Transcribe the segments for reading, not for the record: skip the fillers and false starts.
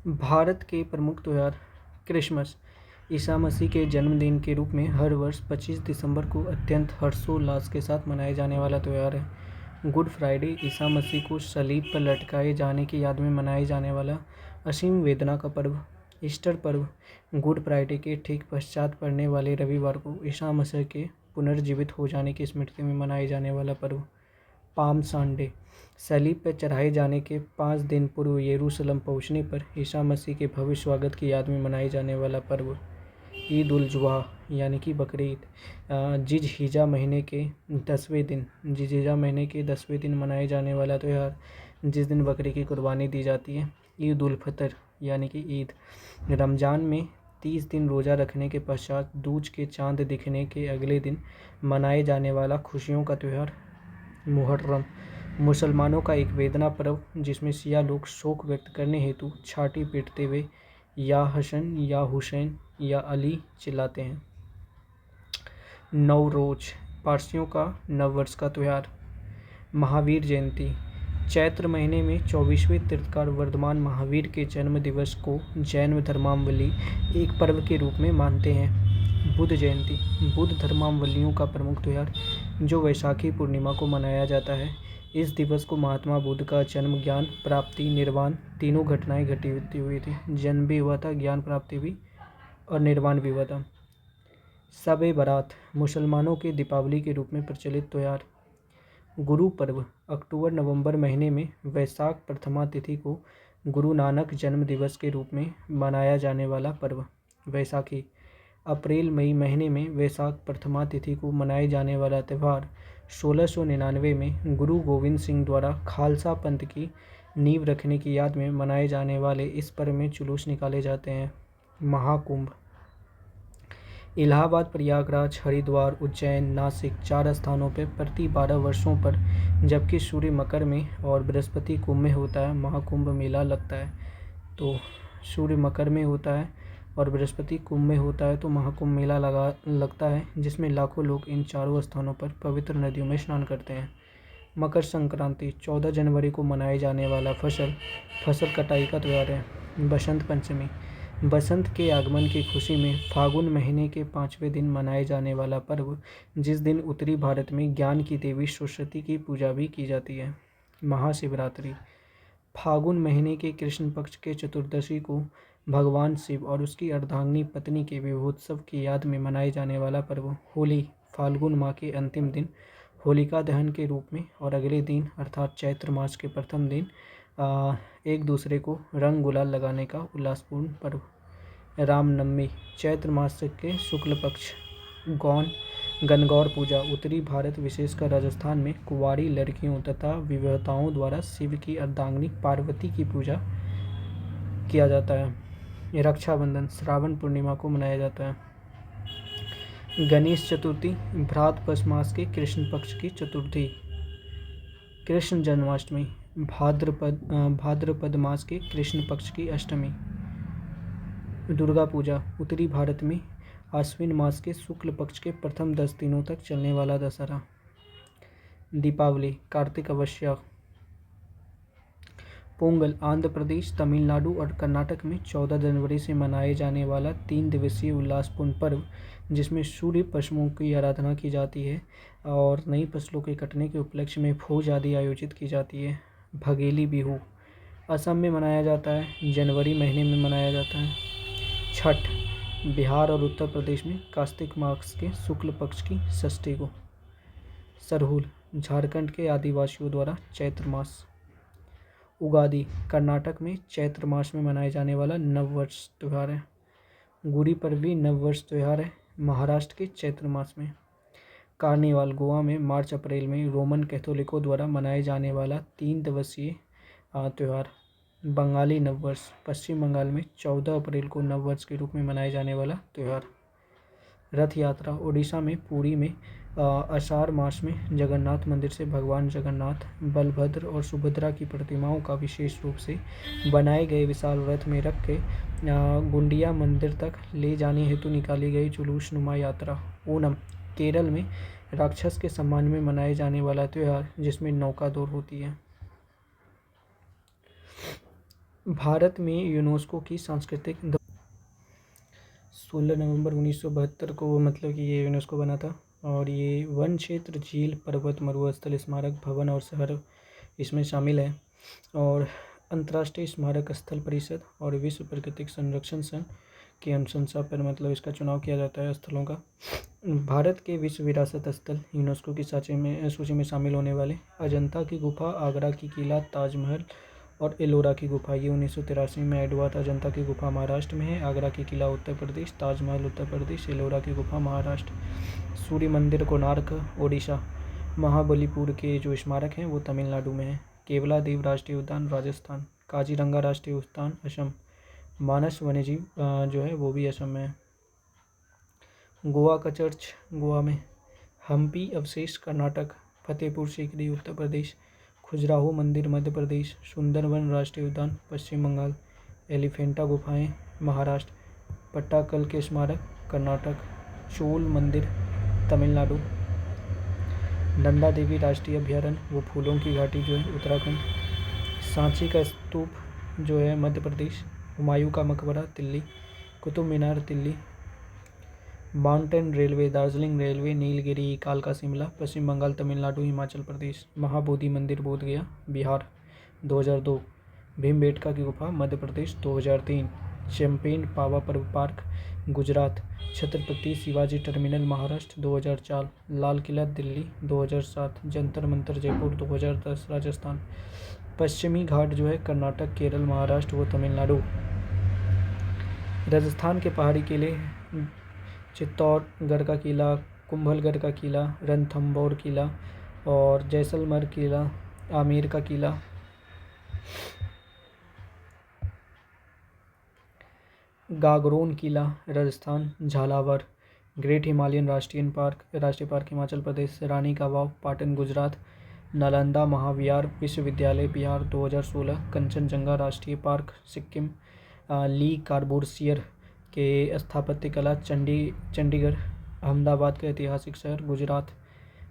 भारत के प्रमुख त्यौहार क्रिसमस ईसा मसीह के जन्मदिन के रूप में हर वर्ष 25 दिसंबर को अत्यंत हर्षोल्लास के साथ मनाया जाने वाला त्यौहार है। गुड फ्राइडे ईसा मसीह को सलीब पर लटकाए जाने की याद में मनाए जाने वाला असीम वेदना का पर्व। ईस्टर पर्व गुड फ्राइडे के ठीक पश्चात पड़ने वाले रविवार को ईसा मसीह के पुनर्जीवित हो जाने की स्मृति में मनाए जाने वाला पर्व। पाम संडे सलीब पर चढ़ाए जाने के 5 दिन पूर्व यरूशलेम पहुंचने पर ईसा मसीह के भव्य स्वागत की याद में मनाए जाने वाला पर्व। ईद उल जुहा यानी कि बकरीद जिजहिजा महीने के 10वें दिन मनाए जाने वाला त्यौहार, जिस दिन बकरी की कुर्बानी दी जाती है। ईद उल फितर यानी कि ईद रमज़ान में 30 दिन रोज़ा रखने के पश्चात दूज के चांद दिखने के अगले दिन मनाए जाने वाला खुशियों का त्यौहार। मुहर्रम मुसलमानों का एक वेदना पर्व जिसमें शिया लोग शोक व्यक्त करने हेतु छाती पीटते हुए या हसन या हुसैन या अली चिल्लाते हैं। नवरोज पारसियों का नववर्ष का त्यौहार। महावीर जयंती चैत्र महीने में 24वें तीर्थंकर वर्धमान महावीर के जन्म दिवस को जैन धर्मावलंबी एक पर्व के रूप में मानते हैं। बुद्ध जयंती बुद्ध धर्मावलंबियों का प्रमुख त्यौहार जो वैशाखी पूर्णिमा को मनाया जाता है। इस दिवस को महात्मा बुद्ध का जन्म, ज्ञान प्राप्ति, निर्वाण तीनों घटनाएं घटित हुई थी। जन्म भी हुआ था, ज्ञान प्राप्ति भी और निर्वाण भी हुआ था। शब-ए बारात मुसलमानों के दीपावली के रूप में प्रचलित त्यौहार। गुरु पर्व अक्टूबर नवंबर महीने में वैशाख प्रथमा तिथि को गुरु नानक जन्म दिवस के रूप में मनाया जाने वाला पर्व। वैसाखी अप्रैल मई महीने में वैशाख प्रथमा तिथि को मनाए जाने वाला त्यौहार। 1699 में गुरु गोविंद सिंह द्वारा खालसा पंथ की नींव रखने की याद में मनाए जाने वाले इस पर्व में जुलूस निकाले जाते हैं। महाकुंभ इलाहाबाद, प्रयागराज, हरिद्वार, उज्जैन, नासिक 4 स्थानों पर प्रति 12 वर्षों पर, जबकि सूर्य मकर में और बृहस्पति कुंभ में होता है, महाकुंभ मेला लगता है। तो सूर्य मकर में होता है और बृहस्पति कुंभ में होता है, तो महाकुंभ मेला लगता है, जिसमें लाखों लोग इन चारों स्थानों पर पवित्र नदियों में स्नान करते हैं। मकर संक्रांति 14 जनवरी को मनाए जाने वाला फसल कटाई का त्यौहार है। बसंत पंचमी बसंत के आगमन की खुशी में फागुन महीने के 5वें दिन मनाए जाने वाला पर्व, जिस दिन उत्तरी भारत में ज्ञान की देवी सरस्वती की पूजा भी की जाती है। महाशिवरात्रि फागुन महीने के कृष्ण पक्ष के चतुर्दशी को भगवान शिव और उसकी अर्धांगिनी पत्नी के विवाहोत्सव की याद में मनाए जाने वाला पर्व। होली फाल्गुन माह के अंतिम दिन होलिका दहन के रूप में और अगले दिन अर्थात चैत्र मास के प्रथम दिन एक दूसरे को रंग गुलाल लगाने का उल्लासपूर्ण पर्व। रामनवमी चैत्र मास के शुक्ल पक्ष गणगौर पूजा उत्तरी भारत विशेषकर राजस्थान में कुंवारी लड़कियों तथा विवाहिताओं द्वारा शिव की अर्धांगिनी पार्वती की पूजा किया जाता है। रक्षाबंधन श्रावण पूर्णिमा को मनाया जाता है। गणेश चतुर्थी भाद्रपद मास के कृष्ण पक्ष की चतुर्थी। कृष्ण जन्माष्टमी भाद्रपद मास के कृष्ण पक्ष की अष्टमी। दुर्गा पूजा उत्तरी भारत में आश्विन मास के शुक्ल पक्ष के प्रथम 10 दिनों तक चलने वाला दशहरा। दीपावली कार्तिक अमावस्या। पोंगल आंध्र प्रदेश, तमिलनाडु और कर्नाटक में 14 जनवरी से मनाए जाने वाला 3 दिवसीय उल्लासपूर्ण पर्व, जिसमें सूर्य पशुओं की आराधना की जाती है और नई फसलों के कटने के उपलक्ष्य में भोज आदि आयोजित की जाती है। भगेली बिहू असम में मनाया जाता है, जनवरी महीने में मनाया जाता है। छठ बिहार और उत्तर प्रदेश में कार्तिक मास के शुक्ल पक्ष की षष्ठी को। सरहुल झारखंड के आदिवासियों द्वारा चैत्र मास। उगादि कर्नाटक में चैत्र मास में मनाए जाने वाला नववर्ष त्यौहार है। गुड़ी पर्व भी नववर्ष त्यौहार है, महाराष्ट्र के चैत्र मास में। कार्निवाल गोवा में मार्च अप्रैल में रोमन कैथोलिकों द्वारा मनाए जाने वाला 3 दिवसीय त्यौहार। बंगाली नववर्ष पश्चिम बंगाल में 14 अप्रैल को नववर्ष के रूप में मनाए जाने वाला त्यौहार। रथ यात्रा उड़ीसा में पुरी में आषाढ़ मास में जगन्नाथ मंदिर से भगवान जगन्नाथ, बलभद्र और सुभद्रा की प्रतिमाओं का विशेष रूप से बनाए गए विशाल रथ में रख के गुंडिया मंदिर तक ले जाने हेतु निकाली गई जुलूसनुमा यात्रा। ओणम केरल में राक्षस के सम्मान में मनाए जाने वाला त्यौहार, जिसमें नौका दौड़ होती है। भारत में यूनेस्को की सांस्कृतिक 16 नवंबर 1972 को मतलब कि ये यूनेस्को बना था। और ये वन क्षेत्र, झील, पर्वत, मरुस्थल, स्मारक, भवन और शहर इसमें शामिल है। और अंतर्राष्ट्रीय स्मारक स्थल परिषद और विश्व प्राकृतिक संरक्षण संघ की अनुशंसा पर मतलब इसका चुनाव किया जाता है स्थलों का। भारत के विश्व विरासत स्थल यूनेस्को की सूची में शामिल होने वाले अजंता की गुफा, आगरा की किला, ताजमहल और एलोरा की गुफा, ये 1983 में ऐड हुआ था। अजंता की गुफा महाराष्ट्र में है, आगरा की किला उत्तर प्रदेश, ताजमहल उत्तर प्रदेश, एलोरा की गुफा महाराष्ट्र। सूर्य मंदिर कोणार्क ओडिशा, महाबलीपुर के जो स्मारक हैं वो तमिलनाडु में है। केवलादेव राष्ट्रीय उद्यान राजस्थान, काजीरंगा राष्ट्रीय उद्यान असम, मानस वन्यजीव जो है वो भी असम में है। गोवा का चर्च गोवा में, हम्पी अवशेष कर्नाटक, फतेहपुर सीकरी उत्तर प्रदेश, खजुराहो मंदिर मध्य प्रदेश, सुंदरवन राष्ट्रीय उद्यान पश्चिम बंगाल, एलिफेंटा गुफाएं महाराष्ट्र, पट्टाकल के स्मारक कर्नाटक, चोल मंदिर तमिलनाडु, नंदा देवी राष्ट्रीय अभ्यारण्य वो फूलों की घाटी जो है उत्तराखंड, सांची का स्तूप जो है मध्य प्रदेश, हुमायूं का मकबरा Delhi, Qutub Minar Delhi, mountain railway Darjeeling railway Nilgiri कालका शिमला पश्चिम बंगाल तमिलनाडु हिमाचल प्रदेश, महाबोधि मंदिर बोधगया बिहार 2002, भीमबेटका की गुफा मध्य प्रदेश 2003, चैंपियन पावा पर्व पार्क गुजरात, छत्रपति शिवाजी टर्मिनल महाराष्ट्र 2004, लाल किला दिल्ली 2007, जंतर मंतर जयपुर 2010 राजस्थान, पश्चिमी घाट जो है कर्नाटक केरल महाराष्ट्र वो तमिलनाडु, राजस्थान के पहाड़ी किले चित्तौड़गढ़ का किला, कुंभलगढ़ का किला, रणथंभौर किला और जैसलमेर किला, आमेर का किला, गागरोन किला राजस्थान, झालावर, ग्रेट हिमालयन राष्ट्रीय पार्क हिमाचल प्रदेश, रानी का वाव पाटन गुजरात, नालंदा महाविहार विश्वविद्यालय बिहार 2016, कंचनजंगा राष्ट्रीय पार्क सिक्किम, ली कार्बोरसियर के स्थापत्य कला चंडीगढ़, अहमदाबाद का ऐतिहासिक शहर गुजरात,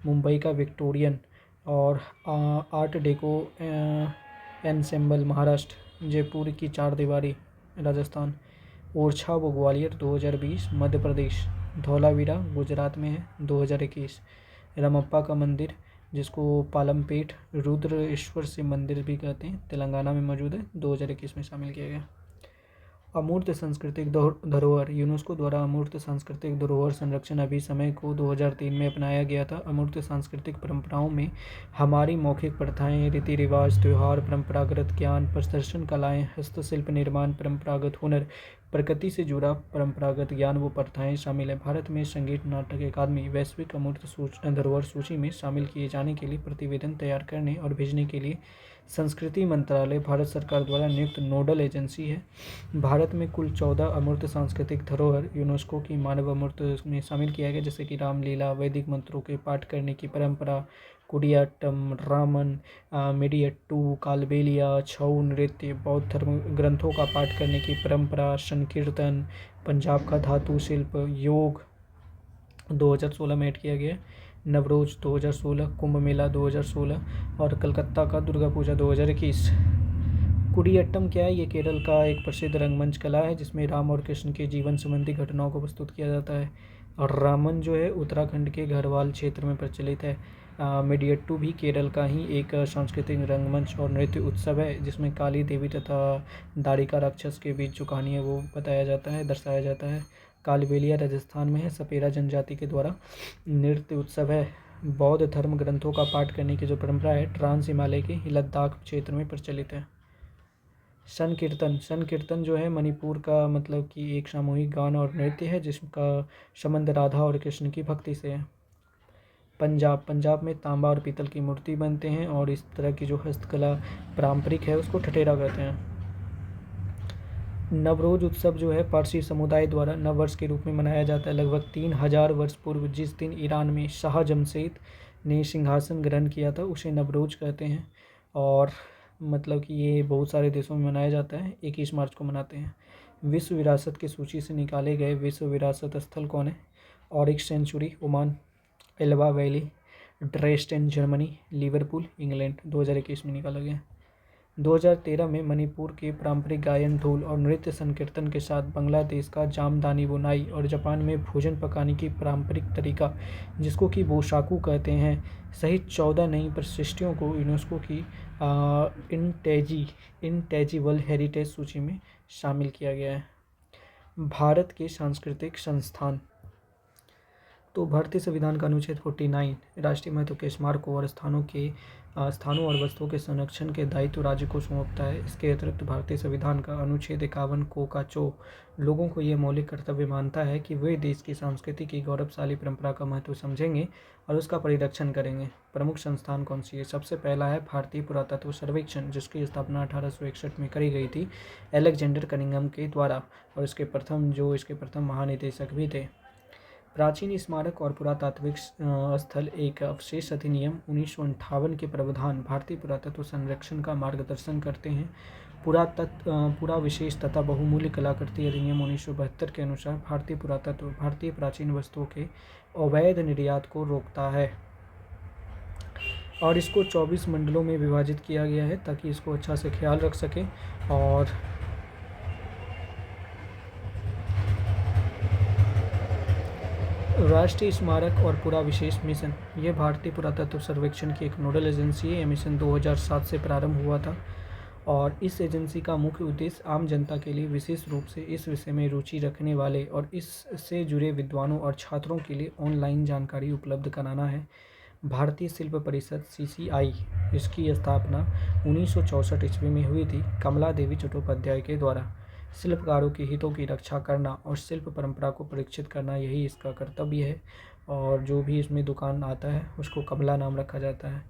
मुंबई का विक्टोरियन और art deco ensemble Maharashtra, Jaipur की चार दीवारी राजस्थान, ओरछा व ग्वालियर 2020 मध्य प्रदेश, धौलावीरा गुजरात में है 2021, रमप्पा का मंदिर जिसको पालमपेट रुद्रेश्वर शिव मंदिर भी कहते हैं तेलंगाना में मौजूद है 2021 में शामिल किया गया। अमूर्त सांस्कृतिक धरोहर यूनेस्को द्वारा अमूर्त सांस्कृतिक धरोहर संरक्षण अभिसमय को 2003 में अपनाया गया था। अमूर्त सांस्कृतिक परंपराओं में हमारी मौखिक प्रथाएं, रीति रिवाज, त्यौहार, परंपरागत ज्ञान, प्रदर्शन कलाएं, हस्तशिल्प निर्माण, परंपरागत हुनर, प्रकृति से जुड़ा परंपरागत ज्ञान व प्रथाएं शामिल है। भारत में संगीत नाटक अकादमी वैश्विक अमूर्त धरोहर सूची में शामिल किए जाने के लिए प्रतिवेदन तैयार करने और भेजने के लिए संस्कृति मंत्रालय भारत सरकार द्वारा नियुक्त नोडल एजेंसी है। भारत में कुल 14 अमूर्त सांस्कृतिक धरोहर यूनेस्को की मानव अमूर्त में शामिल किया गया, जैसे कि रामलीला, वैदिक मंत्रों के पाठ करने की परंपरा, कुडियाट्टम, रामन, मिडियट्टू, कालबेलिया, छऊ नृत्य, बौद्ध धर्म ग्रंथों का पाठ करने की परंपरा, संकीर्तन, पंजाब का धातु शिल्प, योग 2016 में ऐड किया गया, नवरोज 2016, कुंभ मेला 2016 और कलकत्ता का दुर्गा पूजा 2021। कुडियट्टम क्या है? ये केरल का एक प्रसिद्ध रंगमंच कला है जिसमें राम और कृष्ण के जीवन संबंधी घटनाओं को प्रस्तुत किया जाता है। और रामन जो है उत्तराखंड के गढ़वाल क्षेत्र में प्रचलित है। मिडियट्टू भी केरल का ही एक सांस्कृतिक रंगमंच और नृत्य उत्सव है जिसमें काली देवी तथा दारिका राक्षस के बीच जो कहानी है वो दर्शाया जाता है। कालबेलिया राजस्थान में है, सपेरा जनजाति के द्वारा नृत्य उत्सव है। बौद्ध धर्म ग्रंथों का पाठ करने की जो परंपरा है ट्रांस हिमालय के लद्दाख क्षेत्र में प्रचलित है। संकीर्तन जो है मणिपुर का मतलब कि एक सामूहिक गान और नृत्य है जिसका संबंध राधा और कृष्ण की भक्ति से है। पंजाब में तांबा और पीतल की मूर्ति बनते हैं और इस तरह की जो हस्तकला पारंपरिक है उसको ठठेरा कहते हैं। नवरोज उत्सव जो है पारसी समुदाय द्वारा नववर्ष के रूप में मनाया जाता है। लगभग 3000 वर्ष पूर्व जिस दिन ईरान में शाह जमशेद ने सिंहासन ग्रहण किया था उसे नवरोज कहते हैं। और मतलब कि ये बहुत सारे देशों में मनाया जाता है, 21 मार्च को मनाते हैं। विश्व विरासत की सूची से निकाले गए विश्व विरासत स्थल कौन है? Oryx sanctuary Oman, Elbe valley Dresden Germany, Liverpool England 2021 में निकाला गया। 2013 में मणिपुर के पारंपरिक गायन, धूल और नृत्य संकीर्तन के साथ बांग्लादेश का जामदानी बुनाई और जापान में भोजन पकाने की पारंपरिक तरीका, जिसको कि बोशाकू कहते हैं, सहित 14 नई प्रविष्टियों को यूनेस्को की इंटेजिबल हेरिटेज सूची में शामिल किया गया है। भारत के सांस्कृतिक संस्थान। तो भारतीय संविधान का अनुच्छेद 49 राष्ट्रीय महत्व के स्मारकों और स्थानों और वस्तुओं के संरक्षण के दायित्व राज्य को सौंपता है। इसके अतिरिक्त भारतीय संविधान का अनुच्छेद 51 को का चो लोगों को यह मौलिक कर्तव्य मानता है कि वे देश की संस्कृति की गौरवशाली परंपरा का महत्व समझेंगे और उसका परिरक्षण करेंगे। प्रमुख संस्थान कौन सी है? सबसे पहला है भारतीय पुरातत्व सर्वेक्षण, जिसकी स्थापना 1861 में करी गई थी अलेक्जेंडर कनिंघम के द्वारा, और इसके प्रथम महानिदेशक भी थे। प्राचीन स्मारक और पुरातात्विक स्थल एक अवशेष अधिनियम 1958 के प्रावधान भारतीय पुरातत्व संरक्षण का मार्गदर्शन करते हैं। पुराविशेष तथा बहुमूल्य कलाकृति अधिनियम 1972 के अनुसार भारतीय पुरातत्व भारतीय प्राचीन वस्तुओं के अवैध निर्यात को रोकता है, और इसको 24 मंडलों में विभाजित किया गया है ताकि इसको अच्छा से ख्याल रख सके। और राष्ट्रीय स्मारक और पुराविशेष मिशन, ये भारतीय पुरातत्व सर्वेक्षण की एक नोडल एजेंसी है। यह मिशन 2007 से प्रारंभ हुआ था, और इस एजेंसी का मुख्य उद्देश्य आम जनता के लिए, विशेष रूप से इस विषय में रुचि रखने वाले और इससे जुड़े विद्वानों और छात्रों के लिए ऑनलाइन जानकारी उपलब्ध कराना है। भारतीय शिल्प परिषद (CCI), इसकी स्थापना 1964 ईस्वी में हुई थी कमला देवी चट्टोपाध्याय के द्वारा। शिल्पकारों के हितों की रक्षा करना और शिल्प परंपरा को परीक्षित करना, यही इसका कर्तव्य है, और जो भी इसमें दुकान आता है उसको कमला नाम रखा जाता है।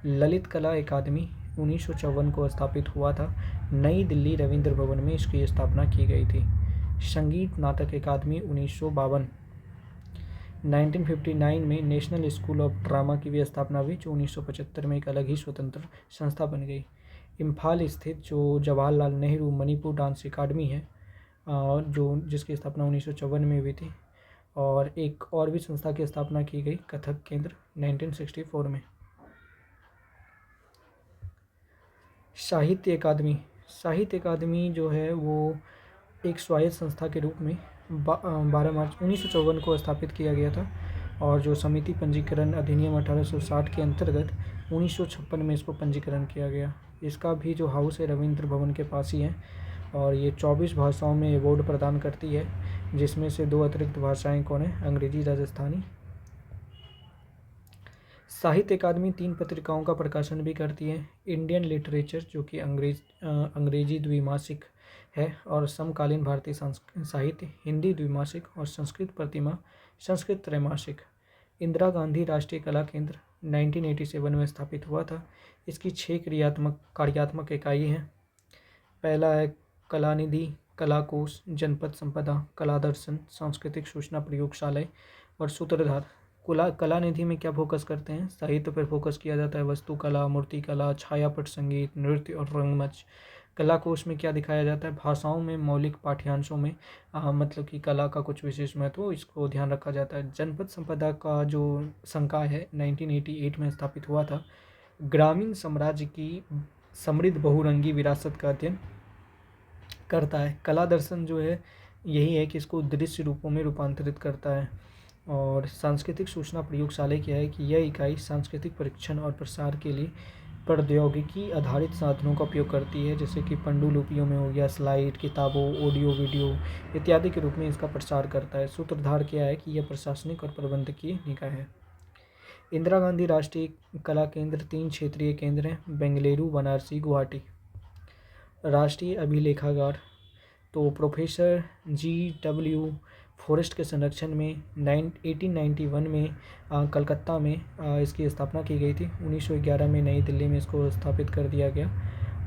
ललित कला अकादमी 1954 को स्थापित हुआ था। नई दिल्ली रविंद्र भवन में इसकी स्थापना की गई थी। संगीत नाटक अकादमी 1952। 1959 में नेशनल स्कूल ऑफ ड्रामा की भी स्थापना हुई, जो 1975 में एक अलग ही स्वतंत्र संस्था बन गई। इम्फाल स्थित जो जवाहरलाल नेहरू मणिपुर डांस अकादमी है, जिसकी स्थापना 1954 में हुई थी, और एक और भी संस्था की स्थापना की गई, कथक केंद्र, 1964 में। साहित्य अकादमी जो है वो एक स्वायत्त संस्था के रूप में 12 मार्च 1954 को स्थापित किया गया था, और जो समिति पंजीकरण अधिनियम 1860 के अंतर्गत 1956 में इसको पंजीकरण किया गया। इसका भी जो हाउस है रविंद्र भवन के पास ही है, और ये 24 भाषाओं में अवार्ड प्रदान करती है, जिसमें से 2 अतिरिक्त भाषाएं कौन है? अंग्रेजी, राजस्थानी। साहित्य अकादमी 3 पत्रिकाओं का प्रकाशन भी करती है। इंडियन लिटरेचर, जो कि अंग्रेजी द्विमासिक है, और समकालीन भारतीय साहित्य, हिंदी द्विमासिक, और संस्कृत प्रतिमा, संस्कृत त्रैमासिक। इंदिरा गांधी राष्ट्रीय कला केंद्र 1987 में स्थापित हुआ था। इसकी 6 कार्यात्मक इकाई हैं। पहला है कलानिधि, कलाकोश, जनपद संपदा, कला दर्शन, सांस्कृतिक सूचना प्रयोगशाला और सूत्रधार। कलानिधि में क्या फोकस करते हैं? साहित्य पर फोकस किया जाता है, वस्तुकला, मूर्तिकला, छायापट, संगीत, नृत्य और रंगमंच। कलाकोश में क्या दिखाया जाता है? भाषाओं में मौलिक पाठ्यांशों में मतलब कि कला का कुछ विशेष महत्व, इसको ध्यान रखा जाता है। जनपद संपदा का जो संकाय है 1988 में स्थापित हुआ था। ग्रामीण साम्राज्य की समृद्ध बहुरंगी विरासत का अध्ययन करता है। कला दर्शन जो है यही है कि इसको दृश्य रूपों में रूपांतरित करता है। और सांस्कृतिक सूचना प्रयोगशाला क्या है कि यह इकाई सांस्कृतिक परीक्षण और प्रसार के लिए प्रौद्योगिकी आधारित साधनों का उपयोग करती है, जैसे कि पांडुलिपियों में हो गया, स्लाइड, किताबों, ऑडियो, वीडियो इत्यादि के रूप में इसका प्रसार करता है। सूत्रधार क्या है कि यह प्रशासनिक और प्रबंधकीय निकाय है। इंदिरा गांधी राष्ट्रीय कला केंद्र 3 क्षेत्रीय केंद्र हैं, बेंगलुरु, बनारसी, गुवाहाटी। राष्ट्रीय अभिलेखागार, तो प्रोफेसर GW फॉरेस्ट के संरक्षण में 1891 में कलकत्ता में इसकी स्थापना की गई थी। 1911 में नई दिल्ली में इसको स्थापित कर दिया गया,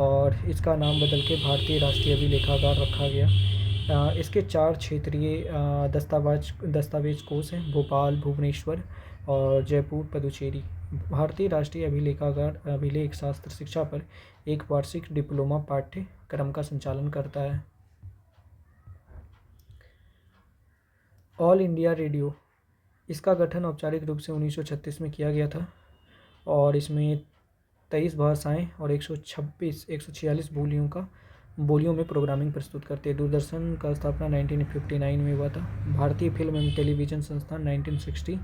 और इसका नाम बदल के भारतीय राष्ट्रीय अभिलेखागार रखा गया। इसके 4 क्षेत्रीय दस्तावेज कोष हैं, भोपाल, भुवनेश्वर और जयपुर, पुदुचेरी। भारतीय राष्ट्रीय अभिलेखागार अभिलेख शास्त्र शिक्षा पर एक वार्षिक डिप्लोमा पाठ्यक्रम का संचालन करता है। ऑल इंडिया रेडियो, इसका गठन औपचारिक रूप से 1936 में किया गया था, और इसमें 23 भाषाएं और 146 बोलियों में प्रोग्रामिंग प्रस्तुत करती है। दूरदर्शन का स्थापना 1959 में हुआ था। भारतीय फिल्म एवं टेलीविज़न संस्थान 1960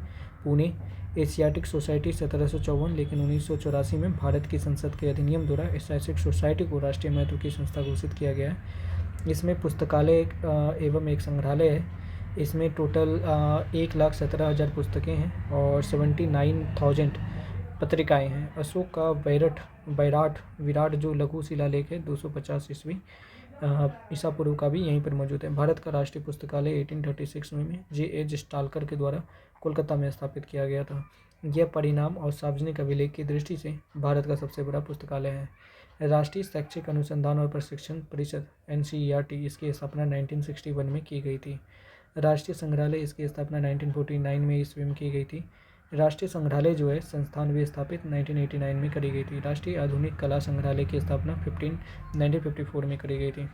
पुणे। एशियाटिक सोसाइटी 1754, लेकिन 1984 में भारत की संसद के अधिनियम द्वारा एशियाटिक सोसाइटी को राष्ट्रीय महत्व की संस्था घोषित किया गया है। इसमें पुस्तकालय एवं एक संग्रहालय है। इसमें टोटल 1,17,000 पुस्तकें हैं और 79,000 पत्रिकाएं हैं। अशोक का विराट जो लघु शिलालेख है 250 ईस्वी ईसा पूर्व का भी यहीं पर मौजूद है। भारत का राष्ट्रीय पुस्तकालय 1836 में J.H. स्टालकर के द्वारा कोलकाता में स्थापित किया गया था। यह परिणाम और सार्वजनिक अभिलेख की दृष्टि से भारत का सबसे बड़ा पुस्तकालय है। राष्ट्रीय शैक्षिक अनुसंधान और प्रशिक्षण परिषद NCERT इसकी स्थापना 1961 में की गई थी। राष्ट्रीय संग्रहालय इसकी स्थापना 1949 में ईस्वी में की गई थी। राष्ट्रीय संग्रहालय जो है संस्थान भी स्थापित 1989 में करी गई थी। राष्ट्रीय आधुनिक कला संग्रहालय की स्थापना 1954 में करी गई थी।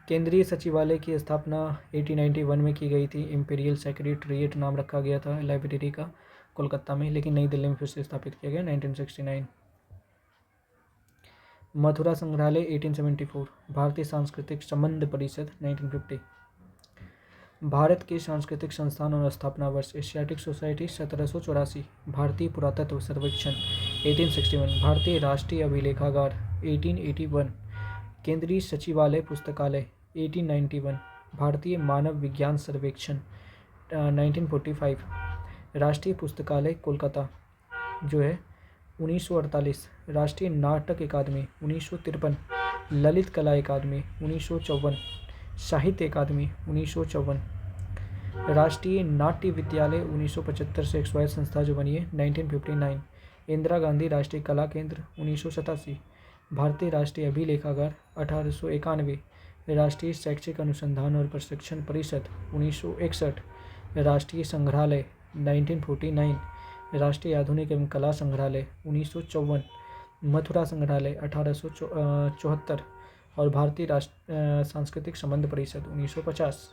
केंद्रीय सचिवालय की स्थापना 1891 में की गई थी। इंपीरियल सेक्रेटरीट नाम रखा गया था लाइब्रेरी का कोलकाता में, लेकिन नई दिल्ली में फिर से स्थापित किया गया 1969। मथुरा संग्रहालय 1874। भारतीय सांस्कृतिक संबंध परिषद 1950। भारत के सांस्कृतिक संस्थान और स्थापना वर्ष एशियाटिक सोसाइटी 1784। भारतीय पुरातत्व सर्वेक्षण 1861। भारतीय राष्ट्रीय अभिलेखागार 1881। केंद्रीय सचिवालय पुस्तकालय 1891। भारतीय मानव विज्ञान सर्वेक्षण 1945। राष्ट्रीय पुस्तकालय कोलकाता जो है 1948। राष्ट्रीय नाटक अकादमी 1953। ललित कला अकादमी 1954। साहित्य अकादमी 1954। राष्ट्रीय नाट्य विद्यालय 1975 से एक स्वायत्त संस्था जो बनी है 1959। इंदिरा गांधी राष्ट्रीय कला केंद्र 1987। भारतीय राष्ट्रीय अभिलेखागार 1891। राष्ट्रीय शैक्षिक अनुसंधान और प्रशिक्षण परिषद 1961। राष्ट्रीय संग्रहालय 1949। राष्ट्रीय आधुनिक एवं कला संग्रहालय 1954। मथुरा संग्रहालय 1874 और भारतीय सांस्कृतिक संबंध परिषद 1950।